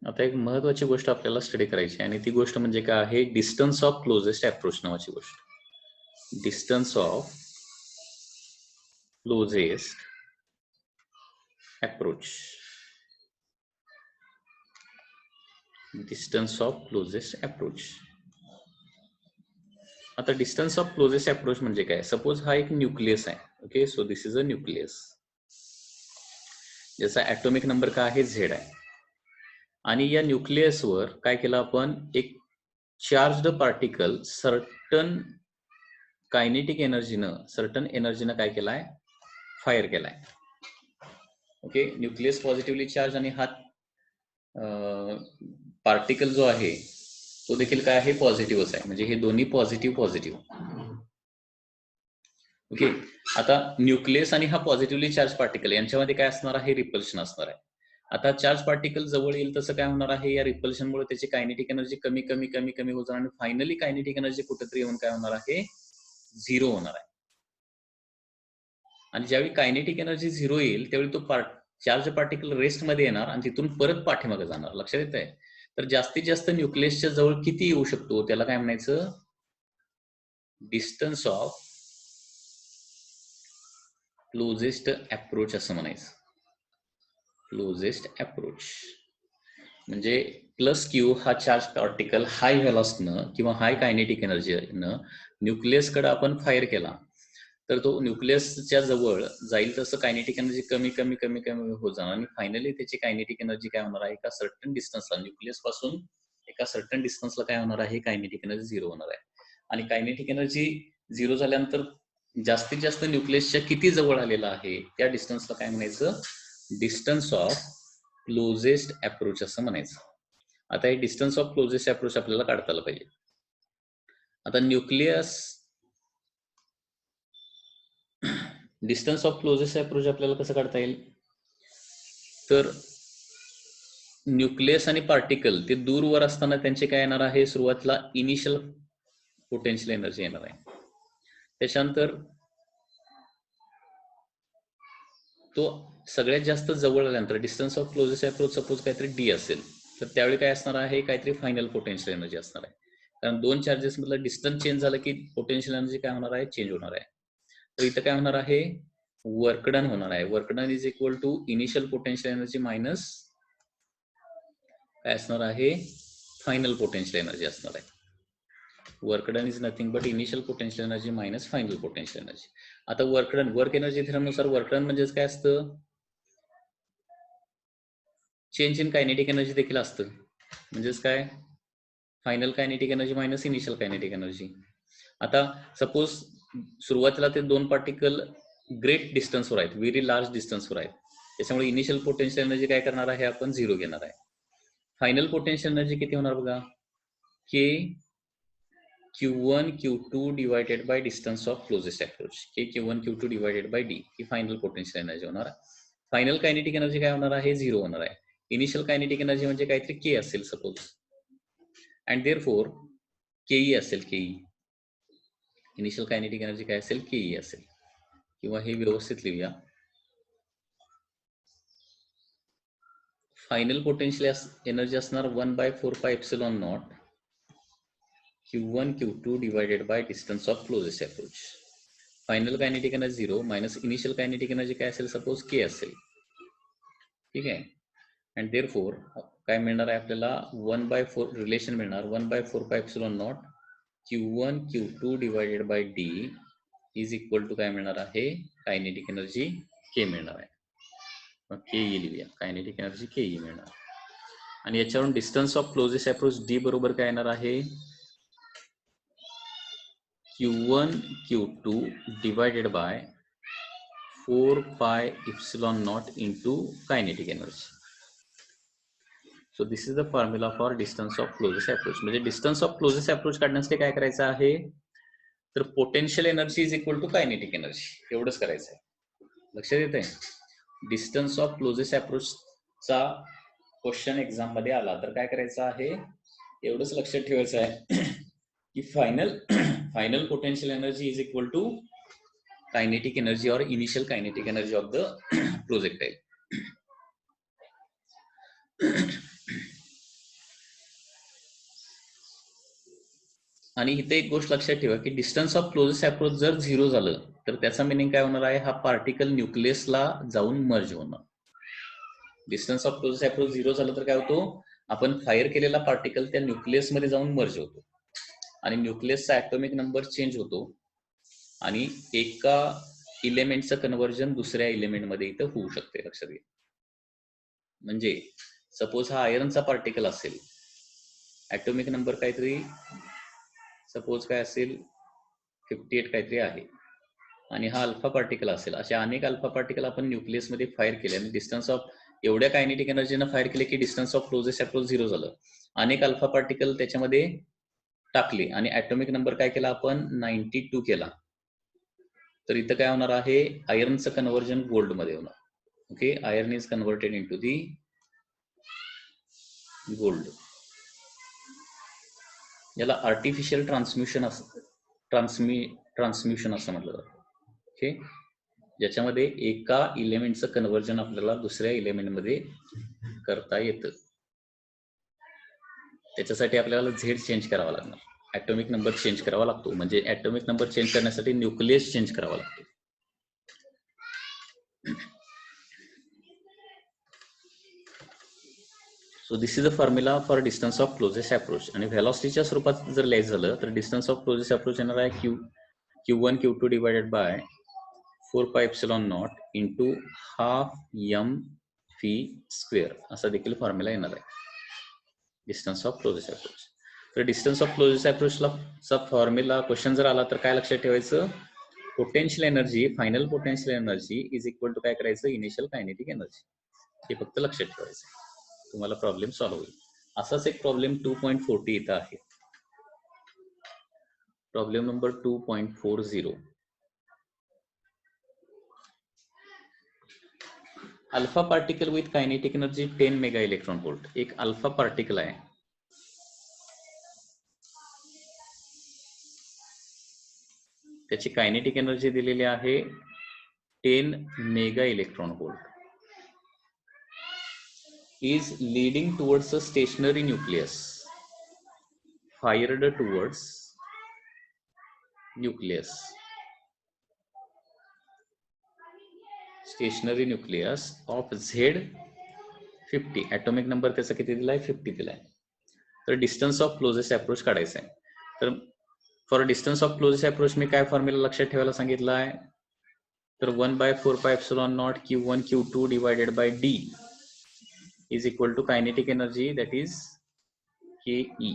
आता एक महत्वाची गोष्ट आपल्याला स्टडी करायची आणि ती गोष्ट म्हणजे काय आहे, डिस्टन्स ऑफ क्लोजेस्ट अप्रोच नावाची गोष्ट. Distance of closest approach. Distance of closest approach. आता डिस्टन्स ऑफ क्लोजेस्ट अप्रोच म्हणजे काय? सपोज हा एक न्यूक्लियस आहे. Okay, so this is a nucleus. ज्याचा ऍटॉमिक नंबर काय आहे? झेड आहे. आणि या न्यूक्लियसवर काय केलं आपण? एक चार्ज्ड पार्टिकल सर्टन कायनेटिक एनर्जीनं, सर्टन एनर्जीनं काय केलाय? फायर केलाय. ओके, न्यूक्लियस पॉझिटिव्हली चार्ज आणि हा पार्टिकल जो आहे तो देखील काय आहे? पॉझिटिव्हच आहे. म्हणजे हे दोन्ही पॉझिटिव्ह. ओके, आता न्यूक्लियस आणि हा पॉझिटिव्हली चार्ज पार्टिकल यांच्यामध्ये काय असणार आहे? रिपल्शन असणार आहे. आता चार्ज पार्टिकल जवळ येईल तसं काय होणार आहे? या रिपल्शनमुळे त्याची कायनेटिक एनर्जी कमी होत जाणार आणि फायनली कायनेटिक एनर्जी कुठेतरी येऊन काय होणार आहे? झिरो होणार आहे. आणि ज्यावेळी कायनेटिक एनर्जी झिरो येईल त्यावेळी तो चार्ज पार्टिकल रेस्ट मध्ये येणार आणि तिथून परत पाठीमागे जाणार. लक्षात येत आहे? तर जास्तीत जास्त न्यूक्लियसच्या जवळ किती येऊ शकतो त्याला काय म्हणायचं? डिस्टन्स ऑफ क्लोजेस्ट अप्रोच असं म्हणायचं. क्लोजेस्ट अप्रोच म्हणजे प्लस क्यू हा चार्ज पार्टिकल हाय व्हेलॉसिटीनं किंवा हाय कायनेटिक एनर्जीनं न्यूक्लियसकडे आपण फायर केला तर तो न्यूक्लियसच्या जवळ जाईल तसं कायनेटिक एनर्जी कमी होत जाणार आणि फायनली त्याची कायनेटिक एनर्जी काय होणार आहे? एका सर्टन डिस्टन्सला, न्यूक्लियस पासून एका सर्टन डिस्टन्सला काय होणार आहे? कायनेटिक एनर्जी झिरो होणार आहे. आणि कायनेटिक एनर्जी झिरो झाल्यानंतर जास्तीत जास्त न्यूक्लियसच्या किती जवळ आलेला आहे त्या डिस्टन्सला काय म्हणायचं? डिस्टन्स ऑफ क्लोजेस्ट अप्रोच असं म्हणायचं. आता हे डिस्टन्स ऑफ क्लोजेस्ट अप्रोच आपल्याला काढता आलं पाहिजे. आता nucleus distance of closest approach आपल्याला कसं काढता येईल? तर न्यूक्लियस आणि पार्टिकल ते दूरवर असताना त्यांचे काय येणार आहे? सुरुवातीला इनिशियल पोटेन्शियल एनर्जी येणार आहे. त्याच्यानंतर तो सगळ्यात जास्त जवळ आल्यानंतर distance of closest approach suppose काहीतरी डी असेल तर त्यावेळी काय असणार आहे? काहीतरी फायनल पोटेन्शियल एनर्जी असणार आहे. कारण दोन चार्जेस मधलं डिस्टन्स चेंज झालं की पोटेन्शियल एनर्जी काय होणार आहे? चेंज होणार आहे. तर इथं काय होणार आहे? वर्क डन होणार आहे. Work done is equal to initial potential energy minus काय असणार आहे? फायनल पोटेन्शियल एनर्जी असणार आहे. Work done is nothing but initial potential energy minus final potential energy. आता वर्क एनर्जी थेरमनुसार वर्क डन म्हणजेच काय असतं? चेंज इन कायनेटिक एनर्जी देखील असतं. म्हणजेच काय? Final kinetic energy minus initial kinetic energy. आता सपोज सुरुवातीला ते दोन पार्टिकल ग्रेट डिस्टन्सवर आहेत, व्हेरी लार्ज डिस्टन्सवर आहेत. त्याच्यामुळे इनिशियल पोटेन्शियल एनर्जी काय करणार आहे? आपण झिरो घेणार आहे. फायनल पोटेन्शियल एनर्जी किती होणार बघा? के Q1 Q2 divided by distance of closest approach. K Q1 Q2 divided by D he final potential energy होणार. फायनल कायनेटिक एनर्जी काय होणार आहे? झिरो होणार आहे. इनिशियल कायनेटिक एनर्जी म्हणजे काहीतरी के असेल सपोज अँड देअरफॉर केई असेल. केई इनिशियल कायनेटिक एनर्जी काय असेल? केई असेल. किंवा हे व्यवस्थित लिहूया. फायनल पोटेन्शियल एनर्जी असणार 1/4πε0 Q1 Q2 divided by distance of closest approach. Final kinetic energy 0 minus initial kinetic energy काय असेल? सपोज के असेल. ठीक आहे. अँड देअरफॉर काय मिळणार आहे आपल्याला? 1/4 रिलेशन मिळणार 1/4πε0 Q1 Q2 divided by D is equal to काय मिळणार आहे? कायनेटिक एनर्जी के मिळणार आहे. मग के ई लिहूया. कायनेटिक एनर्जी के ई मिळणार. आणि याच्यावरून distance of closest approach D बरोबर काय येणार आहे? Q1 Q2 divided by 4πε0 into kinetic energy. So this is the formula for distance of closest approach. म्हणजे distance of closest approach काढण्यासाठी काय करायचं आहे? तर potential energy is equal to kinetic energy एवढंच करायचं आहे. लक्षात येत आहे? डिस्टन्स ऑफ क्लोजेस्ट अप्रोचचा क्वेश्चन एक्झाम मध्ये आला तर काय करायचं आहे? एवढंच लक्षात ठेवायचं आहे की final potential energy is equal to kinetic energy और initial kinetic energy of the projectile. आणि इथे एक गोष्ट लक्षात ठेवा की डिस्टन्स ऑफ क्लोजेस्ट अप्रोच जर 0 झालं तर त्याचा मिनिंग काय होणार आहे, हा पार्टिकल न्यूक्लियसला जाऊन मर्ज होणार. डिस्टन्स ऑफ क्लोजेस्ट अप्रोच 0 झालं तर काय होतो, आपण फायर केलेला पार्टिकल त्या न्यूक्लियस मध्ये जाऊन मर्ज होतो आणि न्यूक्लियसचा ॲटॉमिक नंबर चेंज होतो आणि एका इलेमेंटचं कन्व्हर्जन दुसऱ्या इलेमेंटमध्ये इथं होऊ शकते. लक्षात घ्या. म्हणजे सपोज हा आयर्नचा पार्टिकल असेल, ॲटॉमिक नंबर काहीतरी सपोज काय असेल 58 काहीतरी आहे आणि हा अल्फा पार्टिकल असेल. असे अनेक अल्फा पार्टिकल आपण न्यूक्लियसमध्ये फायर केले आणि डिस्टन्स ऑफ एवढ्या कायनेटिक एनर्जीनं फायर केले की डिस्टन्स ऑफ क्लोजेस्ट अप्रोच 0 झालं. अनेक अल्फा पार्टिकल त्याच्यामध्ये टाकले आणि ॲटॉमिक नंबर काय केला आपण 92 केला. तर इथं काय होणार आहे, आयर्नचं कन्व्हर्जन गोल्डमध्ये होणार. Okay, iron is converted into the gold. याला आर्टिफिशियल ट्रान्सम्युशन असं म्हटलं जातं. ओके, ज्याच्यामध्ये एका इलेमेंटचं कन्व्हर्जन आपल्याला दुसऱ्या इलेमेंटमध्ये करता येतं. त्याच्यासाठी आपल्याला झेड चेंज करावा लागणार, ॲटॉमिक नंबर चेंज करावा लागतो. म्हणजे ॲटॉमिक नंबर चेंज करण्यासाठी न्यूक्लियस चेंज करावा लागतो. So this is the formula for distance of closest approach. आणि व्हेलॉसिटीच्या स्वरूपात जर लिहायचं झालं तर डिस्टन्स ऑफ क्लोजेस्ट अप्रोच येणार आहे Q1 Q2 divided bye 4πε0 into half m/v². असा देखील फॉर्म्युला येणार आहे डिस्टन्स ऑफ क्लोजेस्ट अप्रोच. तर डिस्टन्स ऑफ क्लोजेस्ट अप्रोचला फॉर्म्युला क्वेश्चन जर आला तर काय लक्षात ठेवायचं, potential energy, final potential energy is equal to काय करायचं, इनिशियल कायनेटिक एनर्जी. हे फक्त लक्षात ठेवायचं, तुम्हाला प्रॉब्लेम सॉल्व्ह होईल. असाच एक प्रॉब्लेम 2.40 इथं आहे. Problem number 2.40. Alpha particle with kinetic energy 10 mega electron volt. एक अल्फा पार्टिकल आहे, त्याची कायनेटिक एनर्जी दिलेली आहे 10 mega electron volt. is leading towards a stationary nucleus, fired towards nucleus, stationary nucleus of Z50. atomic number त्याचा किती दिलाय, 50 दिलाय. तर डिस्टन्स ऑफ क्लोजेस्ट अप्रोच काढायचा आहे. तर for distance of closest approach me काय फॉर्म्युला लक्षात ठेवायला सांगितलं आहे, तर 1/4πε0 Q1 Q2 divided bye D is equal to kinetic energy, that is KE.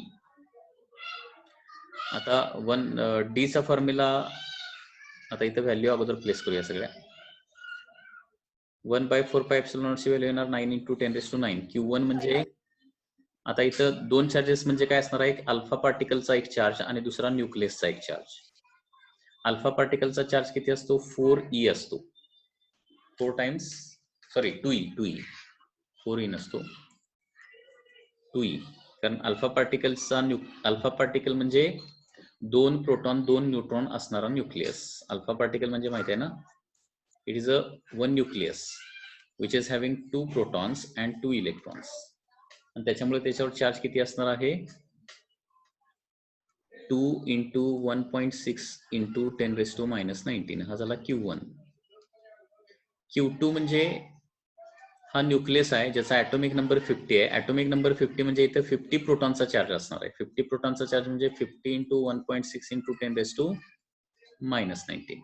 आता D चा फॉर्म्युला आता इथं व्हॅल्यू अगोदर प्लेस करूया सगळ्या. 1/4πε0 ची व्हॅल्यू येणार 9 × 10⁹. Q1 म्हणजे आता इथं दोन चार्जेस म्हणजे काय असणार आहे, एक अल्फा पार्टिकलचा एक चार्ज आणि दुसरा न्यूक्लियसचा एक चार्ज. अल्फा पार्टिकलचा चार्ज किती असतो, 4e असतो. 2e 4e नसतो, 2e. कारण अल्फा पार्टिकल म्हणजे 2 प्रोटॉन 2 न्यूट्रॉन असणारा न्यूक्लियस. अल्फा पार्टिकल म्हणजे माहिती आहे ना, it is a one nucleus which is having 2 protons and 2 electrons. आणि त्याच्यामुळे त्याच्यावर चार्ज किती असणार आहे, 2 × 1.6 × 10⁻⁻19. हा झाला Q1. Q2 म्हणजे हा न्यूक्लियस आहे ज्याचा ॲटॉमिक नंबर 50 आहे. ॲटॉमिक नंबर 50 म्हणजे इथं 50 प्रोटॉनचा चार्ज असणार आहे. 50 प्रोटॉनचा चार्ज म्हणजे 50 × 1.6 × 10⁻⁻19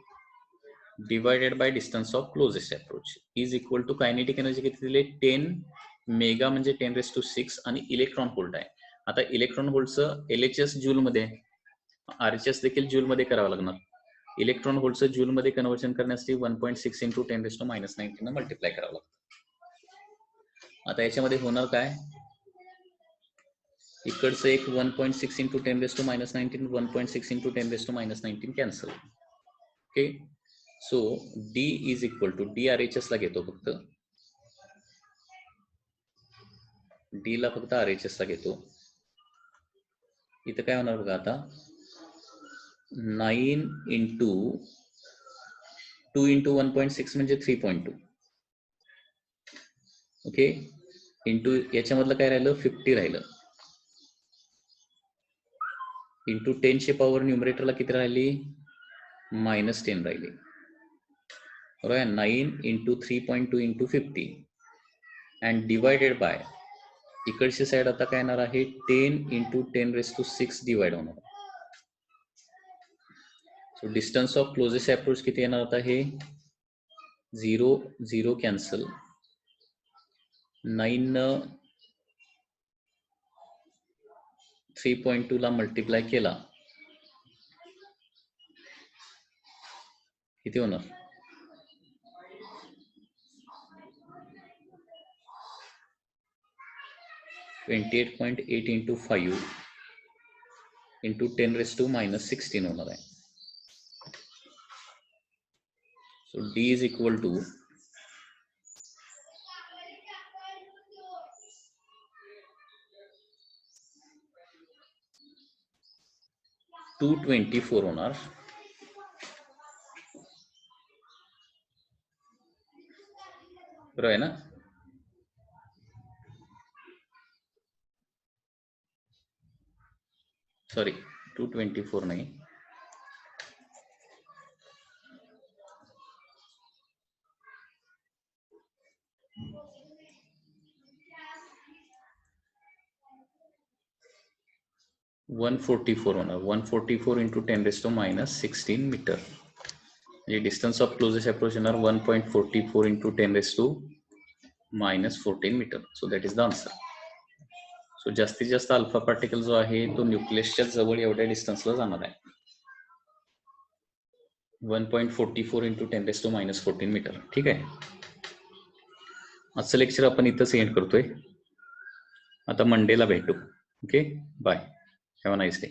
divided by distance of closest approach is equal to kinetic energy किती दिली, 10 मेगा म्हणजे 10⁶ आणि इलेक्ट्रॉन व्होल्ट आहे. आता इलेक्ट्रॉन व्होल्टचं LHS जूलमध्ये, RHS देखील जूलमध्ये करावं लागणार. इलेक्ट्रॉन व्होल्टचं जूलमध्ये कन्व्हर्जन करण्यासाठी 1.6 × 10⁻⁻19 मल्टिप्लाय करावं लागतं. आता याच्यामध्ये होणार काय, इकडचं एक 1.6 × 10⁻⁻19 1.6 × 10⁻⁻19 cancel. Okay, so D is equal to RHS ला घेतो, फक्त D ला फक्त RHS ला घेतो. इथं काय होणार बघा, आता 9 × 2 × 1.6 म्हणजे 3.2. ओके, इंटू याच्यामधलं काय राहिलं, 50 राहिलं. इंटू 10ची पॉवर न्यूमरेटरला किती राहिली, -10 राहिली, बरोबर. 9 into 3.2 into 50 and divided by इकडची साईड आता काय येणार आहे, 10 इंटू 10⁶ डिवाइड होणार. So distance of closest approach किती येणार आता हे, 0 0 कॅन्सल, 9 3.2 ला मल्टिप्लाय केला किती होणार, 28.8 इंटू 5 इंटू 10⁻16 होणार आहे. So D is equal to 224 होणार. बरोबर आहे ना. सॉरी 224 नाही, $144 होणार. 144 इंटू 10⁻16 मीटर. म्हणजे डिस्टन्स ऑफ क्लोजेस्ट अप्रोच येणार 1.44 into 10⁻14 metre. So that is the answer. So जास्तीत जास्त अल्फा पार्टिकल जो आहे तो न्यूक्लियसच्या जवळ एवढ्या डिस्टन्सला जाणार आहे, 1.44 इंटू 10⁻14 मीटर. ठीक आहे. आजचं लेक्चर आपण इथंच एंड करतोय. आता मंडेला भेटू. Okay, bye, have a nice day.